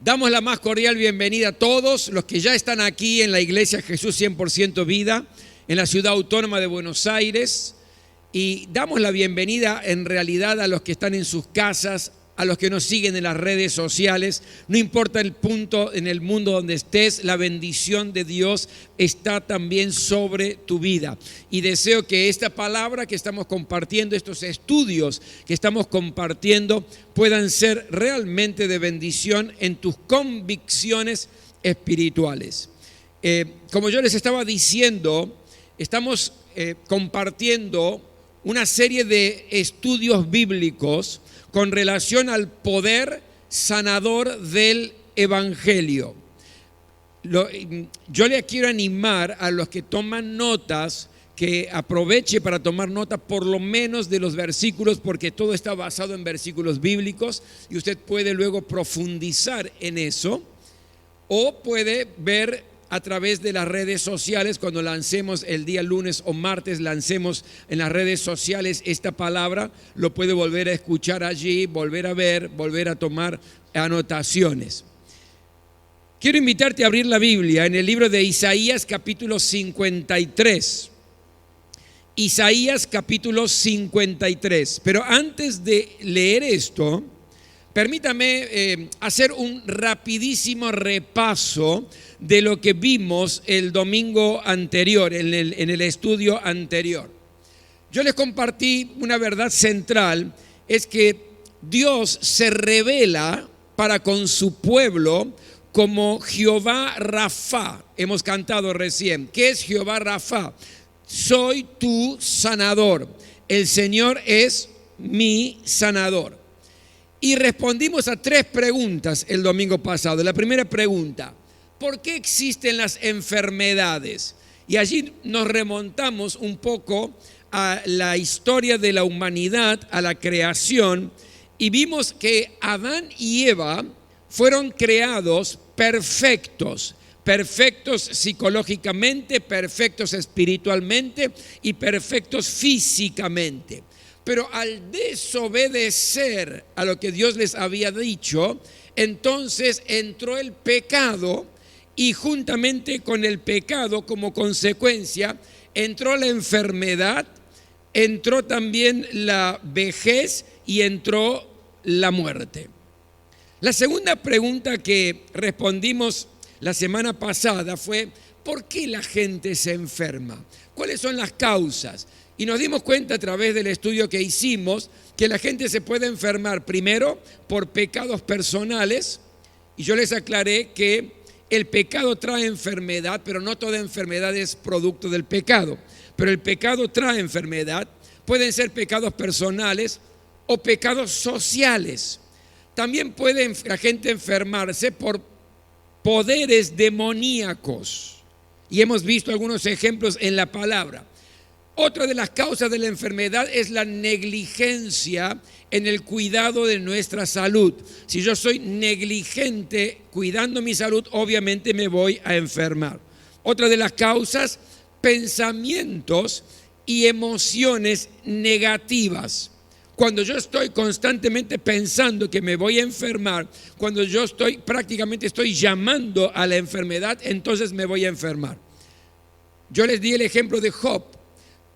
Damos la más cordial bienvenida a todos los que ya están aquí en la Iglesia Jesús 100% Vida, en la ciudad autónoma de Buenos Aires, y damos la bienvenida en realidad a los que están en sus casas, a los que nos siguen en las redes sociales. No importa el punto en el mundo donde estés, la bendición de Dios está también sobre tu vida. Y deseo que esta palabra que estamos compartiendo, estos estudios que estamos compartiendo, puedan ser realmente de bendición en tus convicciones espirituales. Como yo les estaba diciendo, estamos compartiendo una serie de estudios bíblicos con relación al poder sanador del Evangelio. Yo le quiero animar a los que toman notas que aproveche para tomar nota por lo menos de los versículos, porque todo está basado en versículos bíblicos y usted puede luego profundizar en eso, o puede ver a través de las redes sociales. Cuando lancemos el día lunes o martes, lancemos en las redes sociales esta palabra, lo puede volver a escuchar allí, volver a ver, volver a tomar anotaciones. Quiero invitarte a abrir la Biblia en el libro de Isaías capítulo 53. Isaías capítulo 53. Pero antes de leer esto, permítame hacer un rapidísimo repaso de lo que vimos el domingo anterior, en el estudio anterior. Yo les compartí una verdad central, es que Dios se revela para con su pueblo como Jehová Rafa. Hemos cantado recién. ¿Qué es Jehová Rafa? Soy tu sanador. El Señor es mi sanador. Y respondimos a 3 preguntas el domingo pasado. La primera pregunta: ¿por qué existen las enfermedades? Y allí nos remontamos un poco a la historia de la humanidad, a la creación, y vimos que Adán y Eva fueron creados perfectos. Perfectos psicológicamente, perfectos espiritualmente y perfectos físicamente. Pero al desobedecer a lo que Dios les había dicho, entonces entró el pecado, y juntamente con el pecado, como consecuencia, entró la enfermedad, entró también la vejez y entró la muerte. La segunda pregunta que respondimos la semana pasada fue: ¿por qué la gente se enferma? ¿Cuáles son las causas? Y nos dimos cuenta a través del estudio que hicimos que la gente se puede enfermar primero por pecados personales, y yo les aclaré que el pecado trae enfermedad, pero no toda enfermedad es producto del pecado. Pero el pecado trae enfermedad. Pueden ser pecados personales o pecados sociales. También puede la gente enfermarse por poderes demoníacos. Y hemos visto algunos ejemplos en la palabra. Otra de las causas de la enfermedad es la negligencia en el cuidado de nuestra salud. Si yo soy negligente cuidando mi salud, obviamente me voy a enfermar. Otra de las causas: pensamientos y emociones negativas. Cuando yo estoy constantemente pensando que me voy a enfermar, cuando yo prácticamente estoy llamando a la enfermedad, entonces me voy a enfermar. Yo les di el ejemplo de Job.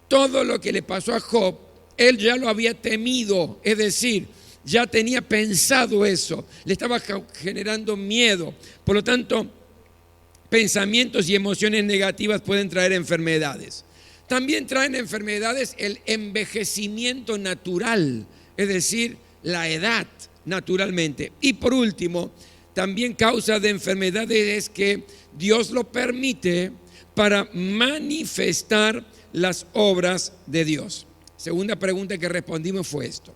Todo lo que le pasó a Job, él ya lo había temido, es decir, ya tenía pensado eso, le estaba generando miedo. Por lo tanto, pensamientos y emociones negativas pueden traer enfermedades. También traen enfermedades el envejecimiento natural, es decir, la edad naturalmente. Y por último, también causa de enfermedades es que Dios lo permite para manifestar las obras de Dios. Segunda pregunta que respondimos fue esto.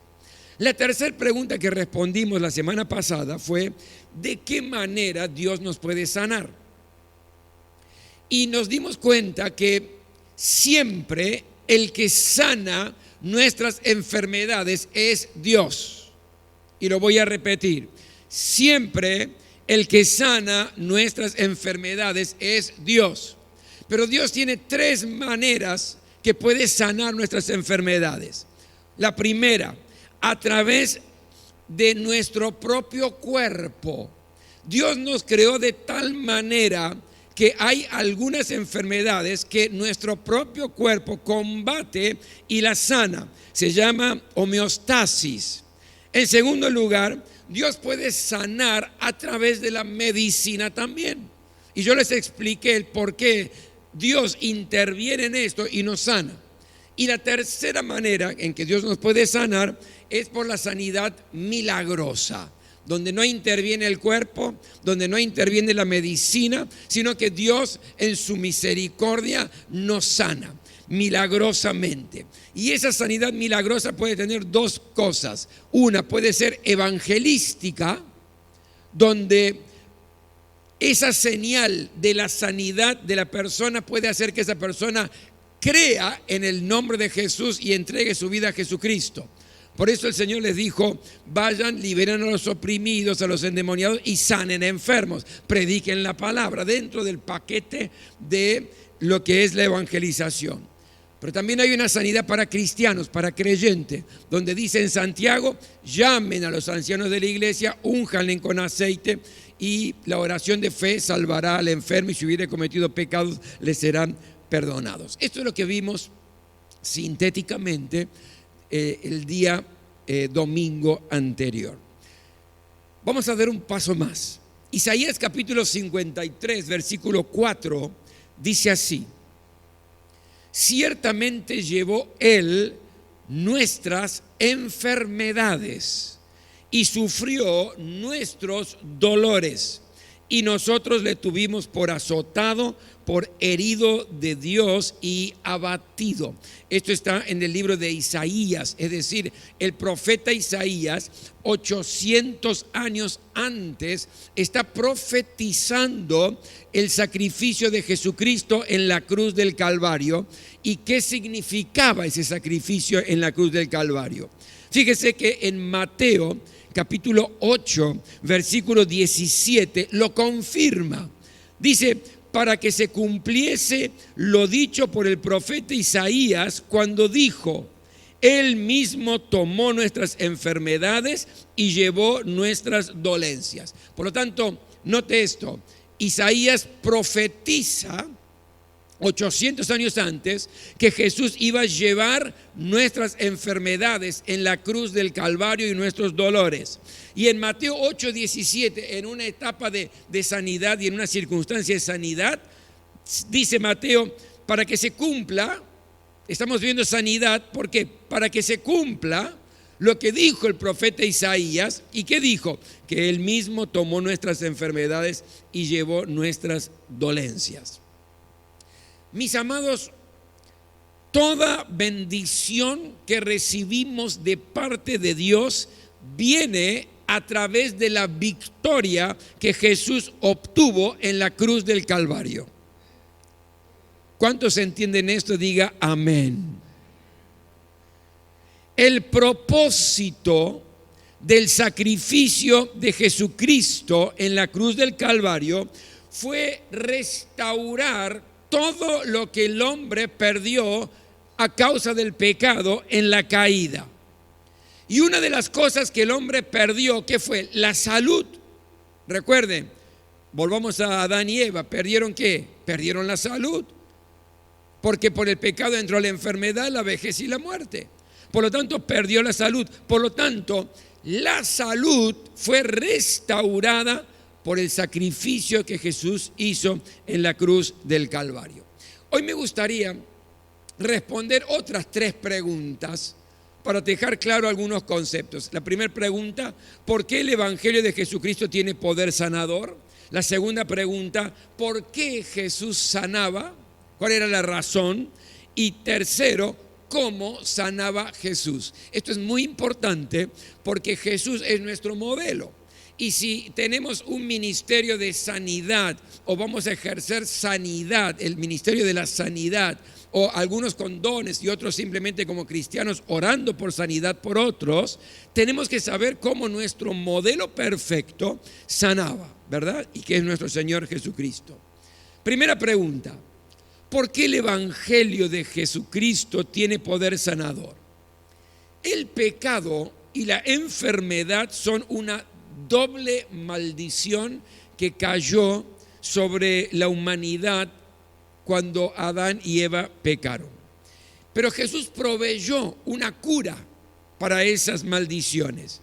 La tercera pregunta que respondimos la semana pasada fue: ¿de qué manera Dios nos puede sanar? Y nos dimos cuenta que siempre el que sana nuestras enfermedades es Dios. Y lo voy a repetir: siempre el que sana nuestras enfermedades es Dios. Pero Dios tiene 3 maneras que puede sanar nuestras enfermedades. La primera, a través de nuestro propio cuerpo. Dios nos creó de tal manera que hay algunas enfermedades que nuestro propio cuerpo combate y las sana. Se llama homeostasis. En segundo lugar, Dios puede sanar a través de la medicina también. Y yo les expliqué el por qué Dios interviene en esto y nos sana. Y la tercera manera en que Dios nos puede sanar es por la sanidad milagrosa, donde no interviene el cuerpo, donde no interviene la medicina, sino que Dios en su misericordia nos sana milagrosamente. Y esa sanidad milagrosa puede tener dos cosas. Una puede ser evangelística, donde esa señal de la sanidad de la persona puede hacer que esa persona crea en el nombre de Jesús y entregue su vida a Jesucristo. Por eso el Señor les dijo: vayan, liberen a los oprimidos, a los endemoniados y sanen a enfermos. Prediquen la palabra dentro del paquete de lo que es la evangelización. Pero también hay una sanidad para cristianos, para creyentes, donde dice en Santiago: llamen a los ancianos de la iglesia, únjanle con aceite, y la oración de fe salvará al enfermo, y si hubiere cometido pecados le serán perdonados. Esto es lo que vimos sintéticamente el día domingo anterior. Vamos a dar un paso más. Isaías capítulo 53, versículo 4, dice así: ciertamente llevó Él nuestras enfermedades y sufrió nuestros dolores, y nosotros le tuvimos por azotado, por herido de Dios y abatido. Esto está en el libro de Isaías, es decir, el profeta Isaías 800 años antes está profetizando el sacrificio de Jesucristo en la cruz del Calvario y qué significaba ese sacrificio en la cruz del Calvario. Fíjese que en Mateo capítulo 8, versículo 17, lo confirma. Dice: para que se cumpliese lo dicho por el profeta Isaías cuando dijo: Él mismo tomó nuestras enfermedades y llevó nuestras dolencias. Por lo tanto, note esto: Isaías profetiza 800 años antes que Jesús iba a llevar nuestras enfermedades en la cruz del Calvario y nuestros dolores. Y en Mateo 8:17, en una etapa de sanidad y en una circunstancia de sanidad, dice Mateo: para que se cumpla, estamos viendo sanidad, ¿por qué? Para que se cumpla lo que dijo el profeta Isaías. ¿Y qué dijo? Que Él mismo tomó nuestras enfermedades y llevó nuestras dolencias. Mis amados, toda bendición que recibimos de parte de Dios viene a través de la victoria que Jesús obtuvo en la cruz del Calvario. ¿Cuántos entienden esto? Diga amén. El propósito del sacrificio de Jesucristo en la cruz del Calvario fue restaurar todo lo que el hombre perdió a causa del pecado en la caída. Y una de las cosas que el hombre perdió, ¿qué fue? La salud. Recuerden, volvamos a Adán y Eva. ¿Perdieron qué? Perdieron la salud. Porque por el pecado entró la enfermedad, la vejez y la muerte. Por lo tanto, perdió la salud. Por lo tanto, la salud fue restaurada por el sacrificio que Jesús hizo en la cruz del Calvario. Hoy me gustaría responder otras 3 preguntas para dejar claro algunos conceptos. La primera pregunta: ¿por qué el Evangelio de Jesucristo tiene poder sanador? La segunda pregunta: ¿por qué Jesús sanaba? ¿Cuál era la razón? Y tercero, ¿cómo sanaba Jesús? Esto es muy importante porque Jesús es nuestro modelo. Y si tenemos un ministerio de sanidad o vamos a ejercer sanidad, el ministerio de la sanidad, o algunos con dones y otros simplemente como cristianos orando por sanidad por otros, tenemos que saber cómo nuestro modelo perfecto sanaba, ¿verdad? Y que es nuestro Señor Jesucristo. Primera pregunta: ¿por qué el Evangelio de Jesucristo tiene poder sanador? El pecado y la enfermedad son una doble maldición que cayó sobre la humanidad cuando Adán y Eva pecaron. Pero Jesús proveyó una cura para esas maldiciones.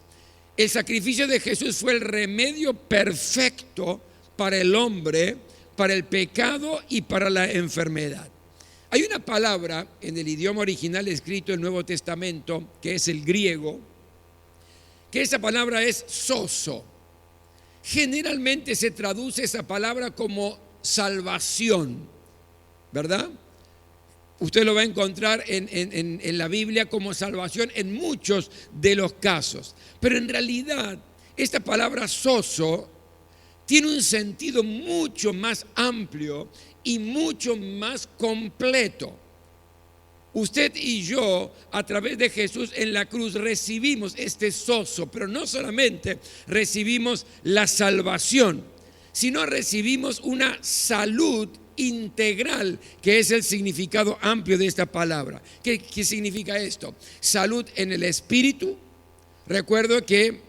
El sacrificio de Jesús fue el remedio perfecto para el hombre, para el pecado y para la enfermedad. Hay una palabra en el idioma original escrito en el Nuevo Testamento, que es el griego, que esa palabra es sozo. Generalmente se traduce esa palabra como salvación, ¿verdad? Usted lo va a encontrar en la Biblia como salvación en muchos de los casos. Pero en realidad, esta palabra sozo tiene un sentido mucho más amplio y mucho más completo. Usted y yo, a través de Jesús en la cruz, recibimos este sozo, pero no solamente recibimos la salvación, sino recibimos una salud integral, que es el significado amplio de esta palabra. ¿Qué significa esto? Salud en el espíritu. Recuerdo que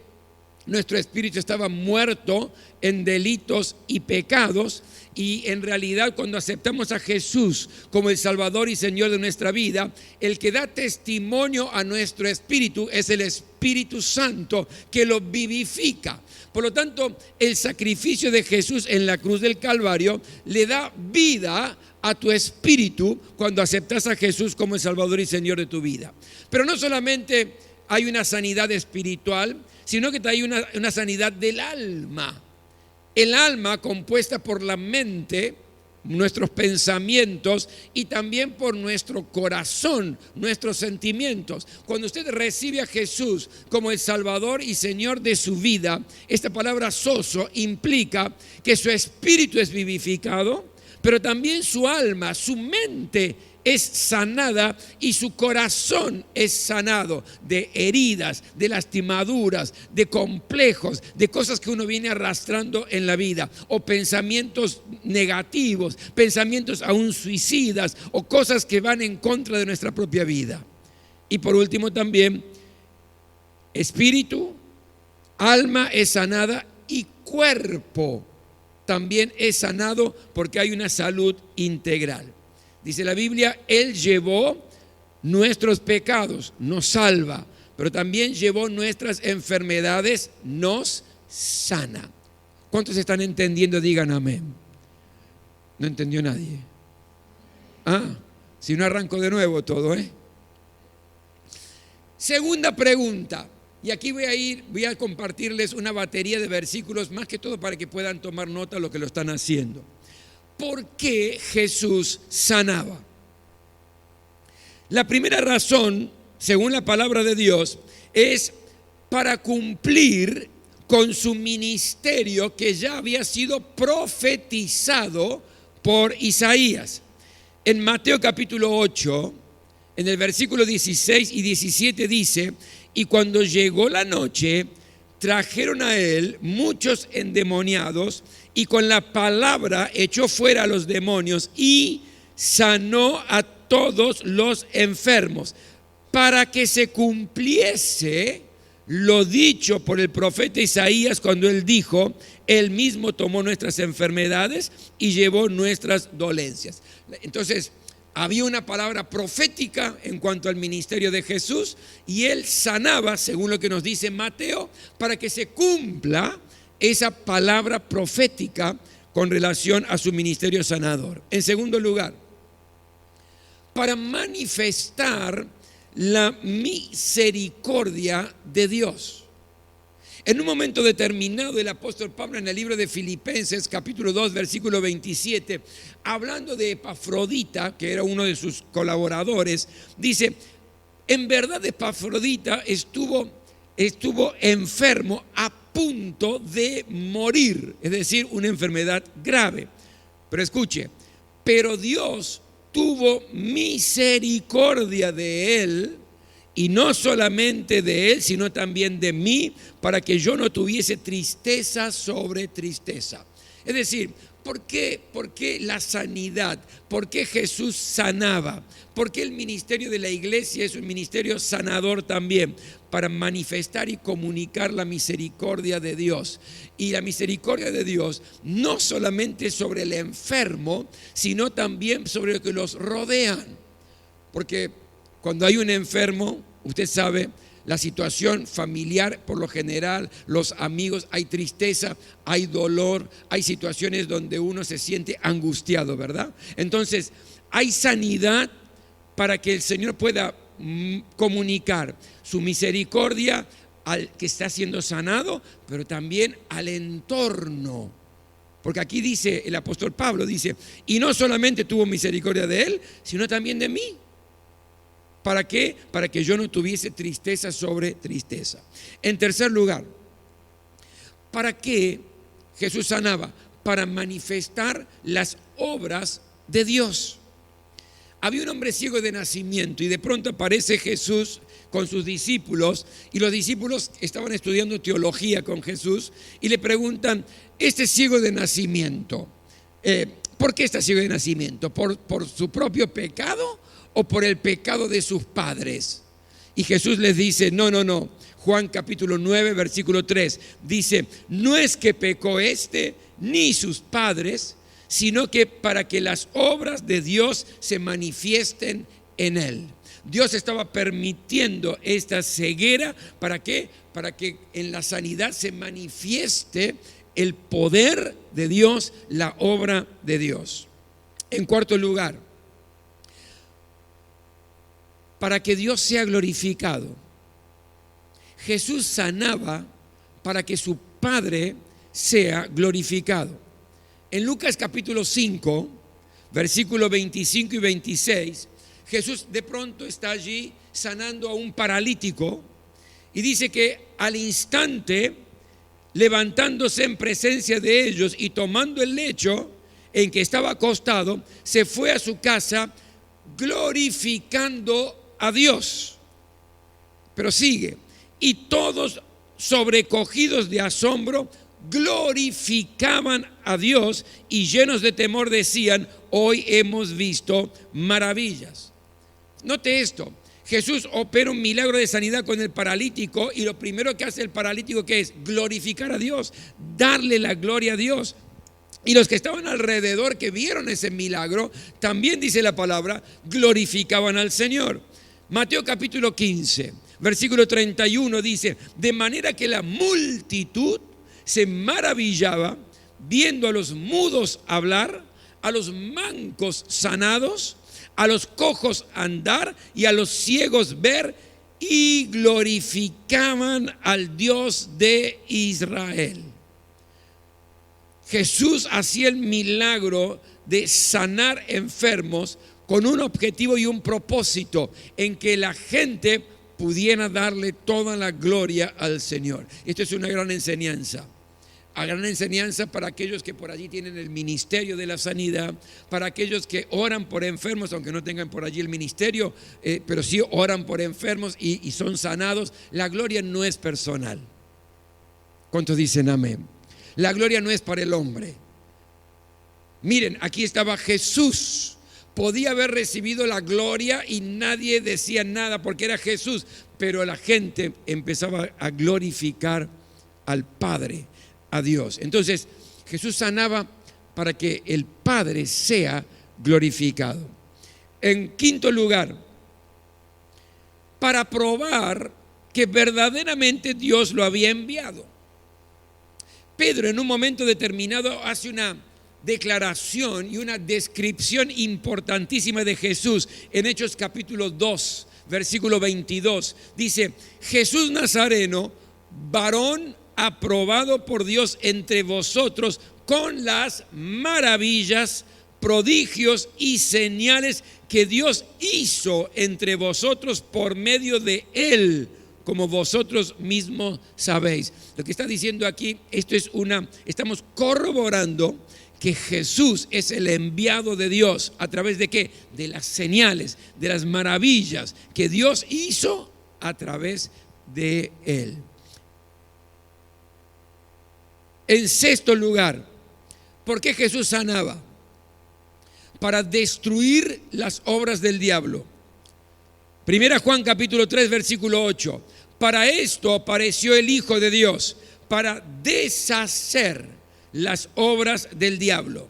nuestro espíritu estaba muerto en delitos y pecados, y en realidad cuando aceptamos a Jesús como el Salvador y Señor de nuestra vida, el que da testimonio a nuestro espíritu es el Espíritu Santo que lo vivifica. Por lo tanto, el sacrificio de Jesús en la cruz del Calvario le da vida a tu espíritu cuando aceptas a Jesús como el Salvador y Señor de tu vida. Pero no solamente hay una sanidad espiritual, sino que hay una sanidad del alma. El alma, compuesta por la mente, nuestros pensamientos y también por nuestro corazón, nuestros sentimientos. Cuando usted recibe a Jesús como el Salvador y Señor de su vida, esta palabra sozo implica que su espíritu es vivificado, pero también su alma, su mente es sanada y su corazón es sanado de heridas, de lastimaduras, de complejos, de cosas que uno viene arrastrando en la vida, o pensamientos negativos, pensamientos aún suicidas, o cosas que van en contra de nuestra propia vida. Y por último también, espíritu, alma es sanada y cuerpo también es sanado porque hay una salud integral. Dice la Biblia, Él llevó nuestros pecados, nos salva, pero también llevó nuestras enfermedades, nos sana. ¿Cuántos están entendiendo? Digan amén. No entendió nadie. Si no arranco de nuevo todo, Segunda pregunta, y aquí voy a compartirles una batería de versículos, más que todo para que puedan tomar nota de lo que lo están haciendo. ¿Por qué Jesús sanaba? La primera razón, según la palabra de Dios, es para cumplir con su ministerio que ya había sido profetizado por Isaías. En Mateo capítulo 8, en el versículo 16 y 17 dice: y cuando llegó la noche, trajeron a él muchos endemoniados, y con la palabra echó fuera a los demonios y sanó a todos los enfermos, para que se cumpliese lo dicho por el profeta Isaías cuando él dijo: él mismo tomó nuestras enfermedades y llevó nuestras dolencias. Entonces, había una palabra profética en cuanto al ministerio de Jesús, y él sanaba, según lo que nos dice Mateo, para que se cumpla esa palabra profética con relación a su ministerio sanador. En segundo lugar, para manifestar la misericordia de Dios. En un momento determinado, el apóstol Pablo, en el libro de Filipenses, capítulo 2, versículo 27, hablando de Epafrodita, que era uno de sus colaboradores, dice: en verdad Epafrodita estuvo enfermo a punto de morir, es decir, una enfermedad grave. Pero escuche, pero Dios tuvo misericordia de él y no solamente de él, sino también de mí, para que yo no tuviese tristeza sobre tristeza. Es decir, ¿por qué la sanidad? ¿Por qué Jesús sanaba? ¿Por qué el ministerio de la iglesia es un ministerio sanador también? Para manifestar y comunicar la misericordia de Dios. Y la misericordia de Dios no solamente sobre el enfermo, sino también sobre los que los rodean. Porque cuando hay un enfermo, usted sabe, la situación familiar, por lo general, los amigos, hay tristeza, hay dolor, hay situaciones donde uno se siente angustiado, ¿verdad? Entonces, hay sanidad para que el Señor pueda comunicar su misericordia al que está siendo sanado, pero también al entorno. Porque aquí dice el apóstol Pablo, dice, y no solamente tuvo misericordia de él, sino también de mí. ¿Para qué? Para que yo no tuviese tristeza sobre tristeza. En tercer lugar, ¿para qué Jesús sanaba? Para manifestar las obras de Dios. Había un hombre ciego de nacimiento y de pronto aparece Jesús con sus discípulos y los discípulos estaban estudiando teología con Jesús y le preguntan, este ciego de nacimiento, ¿por qué está ciego de nacimiento? ¿Por su propio pecado o por el pecado de sus padres? Y Jesús les dice, no. Juan capítulo 9, versículo 3, dice, no es que pecó ni sus padres, sino que para que las obras de Dios se manifiesten en él. Dios estaba permitiendo esta ceguera, ¿para qué? Para que en la sanidad se manifieste el poder de Dios, la obra de Dios. En cuarto lugar, para que Dios sea glorificado. Jesús sanaba para que su Padre sea glorificado. En Lucas capítulo 5, versículos 25 y 26, Jesús de pronto está allí sanando a un paralítico y dice que al instante, levantándose en presencia de ellos y tomando el lecho en que estaba acostado, se fue a su casa glorificando a Dios. Pero sigue, y todos sobrecogidos de asombro glorificaban a Dios y llenos de temor decían, hoy hemos visto maravillas. Note esto, Jesús opera un milagro de sanidad con el paralítico y lo primero que hace el paralítico, ¿qué es? Glorificar a Dios, darle la gloria a Dios. Y los que estaban alrededor, que vieron ese milagro, también dice la palabra, glorificaban al Señor. Mateo capítulo 15, versículo 31 dice, de manera que la multitud se maravillaba viendo a los mudos hablar, a los mancos sanados, a los cojos andar y a los ciegos ver, y glorificaban al Dios de Israel. Jesús hacía el milagro de sanar enfermos con un objetivo y un propósito, en que la gente pudiera darle toda la gloria al Señor. Esto es una gran enseñanza. A gran enseñanza para aquellos que por allí tienen el ministerio de la sanidad, para aquellos que oran por enfermos, aunque no tengan por allí el ministerio, pero sí oran por enfermos y son sanados. La gloria no es personal. ¿Cuántos dicen amén? La gloria no es para el hombre. Miren, aquí estaba Jesús. Podía haber recibido la gloria y nadie decía nada porque era Jesús, pero la gente empezaba a glorificar al Padre, a Dios. Entonces Jesús sanaba para que el Padre sea glorificado. En quinto lugar, para probar que verdaderamente Dios lo había enviado. Pedro en un momento determinado hace una declaración y una descripción importantísima de Jesús en Hechos capítulo 2, versículo 22. Dice, Jesús Nazareno, varón aprobado por Dios entre vosotros con las maravillas, prodigios y señales que Dios hizo entre vosotros por medio de él, como vosotros mismos sabéis. Lo que está diciendo aquí, estamos corroborando que Jesús es el enviado de Dios. ¿A través de qué? De las señales, de las maravillas que Dios hizo a través de él. En sexto lugar, ¿por qué Jesús sanaba? Para destruir las obras del diablo. Primera Juan capítulo 3 versículo 8. Para esto apareció el Hijo de Dios, para deshacer las obras del diablo.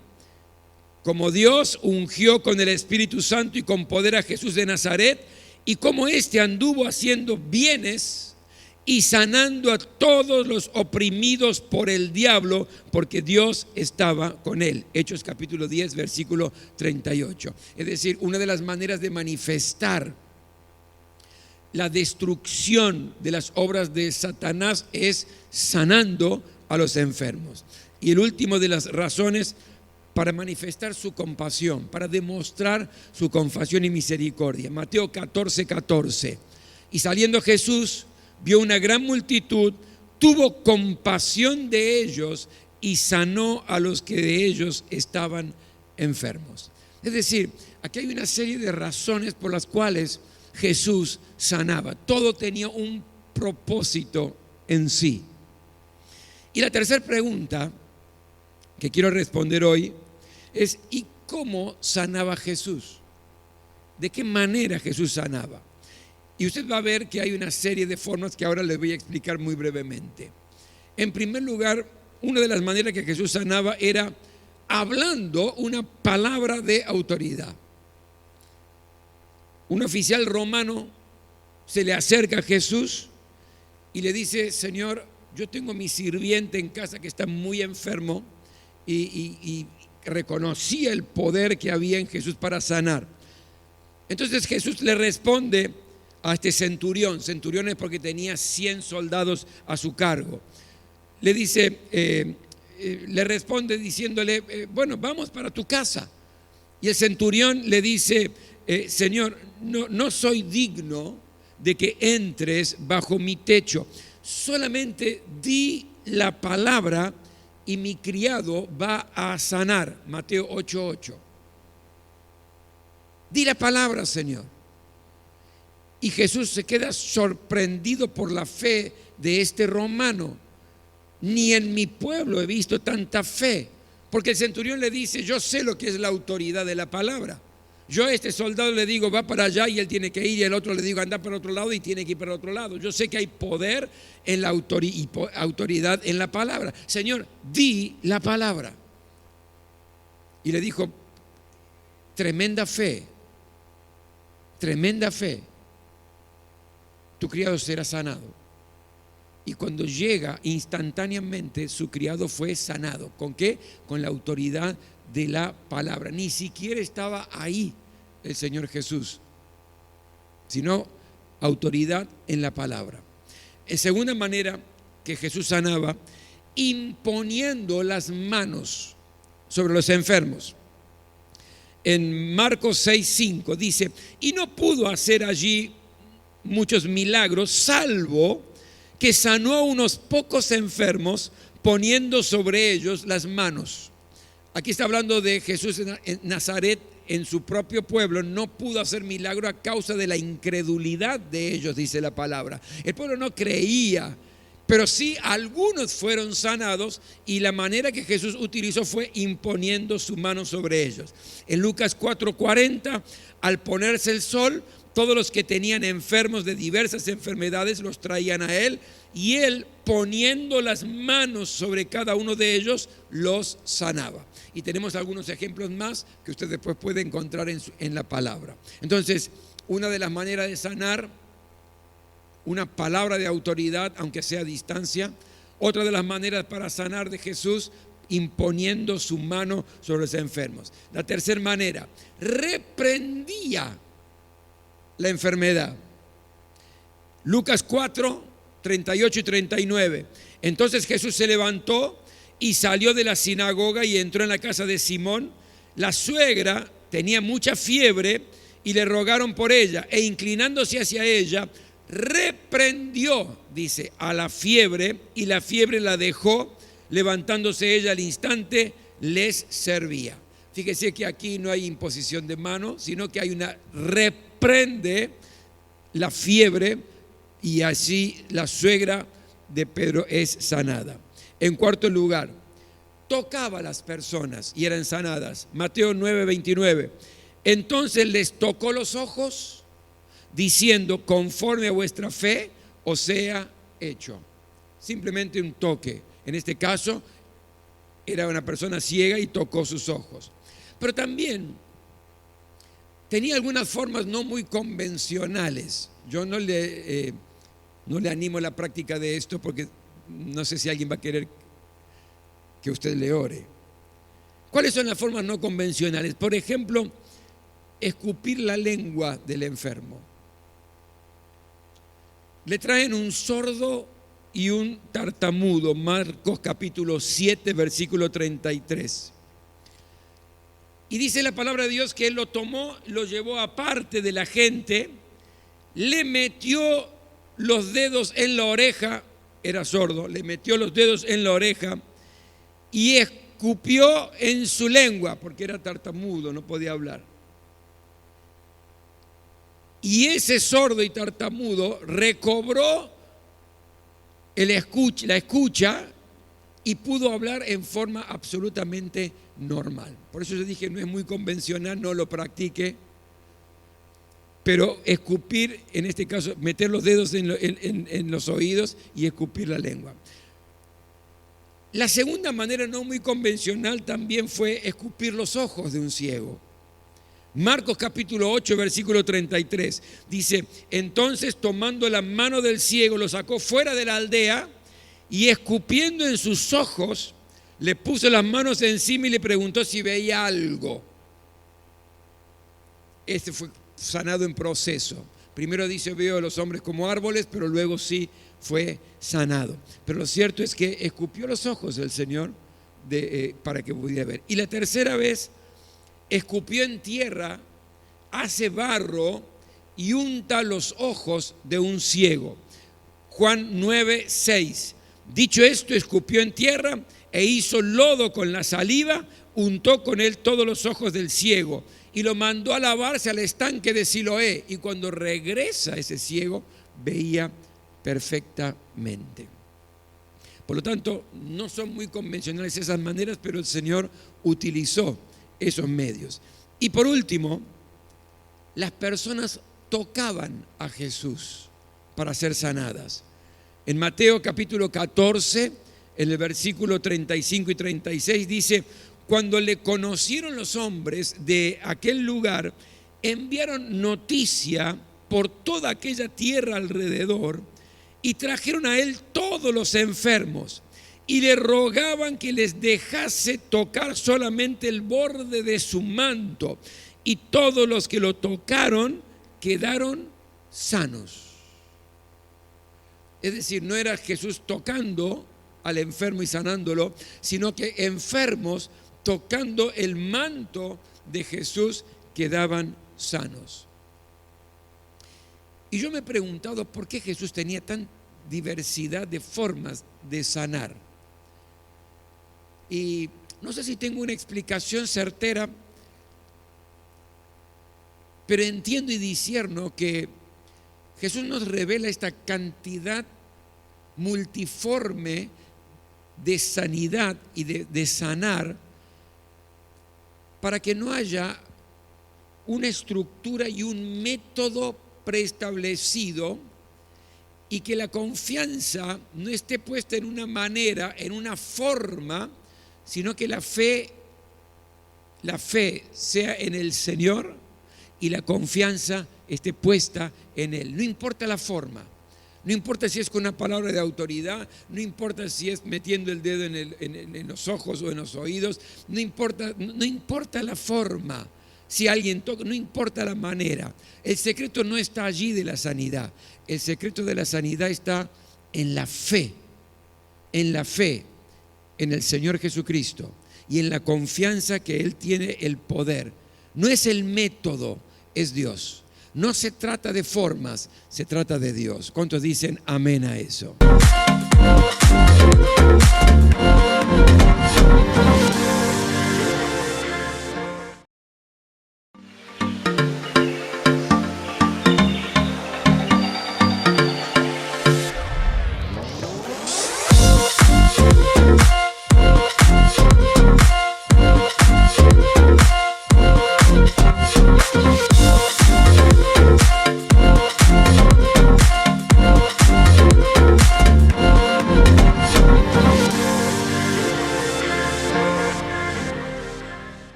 Como Dios ungió con el Espíritu Santo y con poder a Jesús de Nazaret, y como éste anduvo haciendo bienes y sanando a todos los oprimidos por el diablo, porque Dios estaba con él. Hechos capítulo 10 versículo 38. Es decir, una de las maneras de manifestar la destrucción de las obras de Satanás es sanando a los enfermos. Y el último de las razones, para manifestar su compasión, para demostrar su compasión y misericordia. Mateo 14:14. Y saliendo Jesús, vio una gran multitud, tuvo compasión de ellos y sanó a los que de ellos estaban enfermos. Es decir, aquí hay una serie de razones por las cuales Jesús sanaba. Todo tenía un propósito en sí. Y la tercera pregunta que quiero responder hoy es: ¿y cómo sanaba Jesús? ¿De qué manera Jesús sanaba? Y usted va a ver que hay una serie de formas que ahora les voy a explicar muy brevemente. En primer lugar, una de las maneras que Jesús sanaba era hablando una palabra de autoridad. Un oficial romano se le acerca a Jesús y le dice: Señor, yo tengo mi sirviente en casa que está muy enfermo, y reconocía el poder que había en Jesús para sanar. Entonces Jesús le responde a este centurión. Centurión es porque tenía 100 soldados a su cargo. Le dice, le responde diciéndole: bueno, vamos para tu casa. Y el centurión le dice: Señor, no soy digno de que entres bajo mi techo. Solamente di la palabra y mi criado va a sanar. Mateo 8:8. Di la palabra, Señor. Y Jesús se queda sorprendido por la fe de este romano. Ni en mi pueblo he visto tanta fe. Porque el centurión le dice: yo sé lo que es la autoridad de la palabra. Yo a este soldado le digo: va para allá, y él tiene que ir, y al otro le digo: anda para otro lado, y tiene que ir para otro lado. Yo sé que hay poder en la autoridad en la palabra. Señor, di la palabra. Y le dijo: tremenda fe, tu criado será sanado. Y cuando llega, instantáneamente su criado fue sanado. ¿Con qué? Con la autoridad de la palabra. Ni siquiera estaba ahí el Señor Jesús, sino autoridad en la palabra. En segunda manera que Jesús sanaba, imponiendo las manos sobre los enfermos. En Marcos 6:5 dice: y no pudo hacer allí muchos milagros, salvo que sanó a unos pocos enfermos poniendo sobre ellos las manos. Aquí está hablando de Jesús en Nazaret, en su propio pueblo. No pudo hacer milagro a causa de la incredulidad de ellos, dice la palabra. El pueblo no creía, pero sí algunos fueron sanados, y la manera que Jesús utilizó fue imponiendo su mano sobre ellos. En Lucas 4:40, al ponerse el sol, todos los que tenían enfermos de diversas enfermedades los traían a él, y él, poniendo las manos sobre cada uno de ellos, los sanaba. Y tenemos algunos ejemplos más que usted después puede encontrar en la palabra. Entonces, una de las maneras de sanar, una palabra de autoridad, aunque sea a distancia. Otra de las maneras para sanar de Jesús, imponiendo su mano sobre los enfermos. La tercera manera, reprendía la enfermedad. Lucas 4:38 y 39. Entonces Jesús se levantó y salió de la sinagoga y entró en la casa de Simón. La suegra tenía mucha fiebre y le rogaron por ella, e inclinándose hacia ella, reprendió, dice, a la fiebre, y la fiebre la dejó. Levantándose ella al instante, les servía. Fíjese que aquí no hay imposición de mano, sino que hay una reprende la fiebre, y así la suegra de Pedro es sanada. En cuarto lugar, tocaba a las personas y eran sanadas. Mateo 9:29. Entonces les tocó los ojos, diciendo: conforme a vuestra fe os sea hecho. Simplemente un toque. En este caso, era una persona ciega y tocó sus ojos. Pero también tenía algunas formas no muy convencionales. Yo no le animo a la práctica de esto porque no sé si alguien va a querer que usted le ore. ¿Cuáles son las formas no convencionales? Por ejemplo, escupir la lengua del enfermo. Le traen un sordo y un tartamudo, Marcos capítulo 7, versículo 33. Y dice la palabra de Dios que él lo tomó, lo llevó aparte de la gente, le metió los dedos en la oreja, era sordo, le metió los dedos en la oreja y escupió en su lengua, porque era tartamudo, no podía hablar. Y ese sordo y tartamudo recobró la escucha y pudo hablar en forma absolutamente normal. Por eso yo dije, no es muy convencional, no lo practique, pero escupir, en este caso, meter los dedos en los oídos y escupir la lengua. La segunda manera no muy convencional también fue escupir los ojos de un ciego. Marcos capítulo 8, versículo 33, dice: entonces tomando la mano del ciego lo sacó fuera de la aldea y escupiendo en sus ojos le puso las manos encima y le preguntó si veía algo. Este fue sanado en proceso. Primero dice: veo a los hombres como árboles, pero luego sí fue sanado. Pero lo cierto es que escupió los ojos del Señor para que pudiera ver. Y la tercera vez, escupió en tierra, hace barro y unta los ojos de un ciego. Juan 9:6. Dicho esto, escupió en tierra e hizo lodo con la saliva, untó con él todos los ojos del ciego y lo mandó a lavarse al estanque de Siloé. Y cuando regresa ese ciego, veía perfectamente. Por lo tanto, no son muy convencionales esas maneras, pero el Señor utilizó esos medios. Y por último, las personas tocaban a Jesús para ser sanadas. En Mateo capítulo 14, en el versículo 35 y 36 dice: cuando le conocieron los hombres de aquel lugar, enviaron noticia por toda aquella tierra alrededor y trajeron a él todos los enfermos y le rogaban que les dejase tocar solamente el borde de su manto, y todos los que lo tocaron quedaron sanos. Es decir, no era Jesús tocando al enfermo y sanándolo, sino que enfermos tocando el manto de Jesús quedaban sanos. Y yo me he preguntado por qué Jesús tenía tan diversidad de formas de sanar. Y no sé si tengo una explicación certera, pero entiendo y discierno que Jesús nos revela esta cantidad multiforme de sanidad y de sanar, para que no haya una estructura y un método preestablecido, y que la confianza no esté puesta en una manera, en una forma, sino que la fe sea en el Señor y la confianza esté puesta en Él. No importa la forma, no importa si es con una palabra de autoridad, no importa si es metiendo el dedo en los ojos o en los oídos, no importa la forma. Si alguien toca, no importa la manera. El secreto no está allí de la sanidad. El secreto de la sanidad está en la fe, en el Señor Jesucristo y en la confianza que Él tiene el poder. No es el método, es Dios. No se trata de formas, se trata de Dios. ¿Cuántos dicen amén a eso?